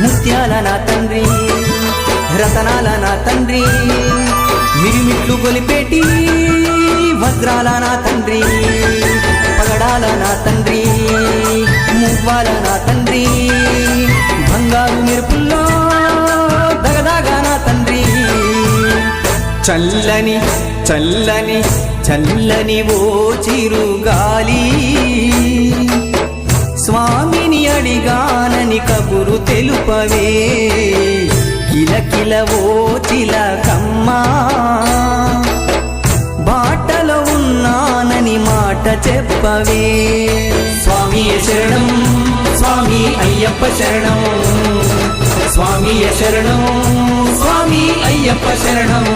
ముత్యాల నా తండ్రి రతనాల నా తండ్రి మిరిమిట్లు గొలిపేటి వజ్రాల నా తండ్రి పగడాల నా తండ్రి మువ్వాల నా తండ్రి బంగారు మెరుపుల్లో దగదాగా నా తండ్రి చల్లని చల్లని చల్లని ఓ చిరుగాలి స్వామిని అడిగానని కబురు తెలుపవే కిలకిల ఓ చిలకమ్మా బాటలో ఉన్నానని మాట చెప్పవే స్వామియ శరణం స్వామి అయ్యప్ప శరణం స్వామియ శరణం స్వామి అయ్యప్ప శరణం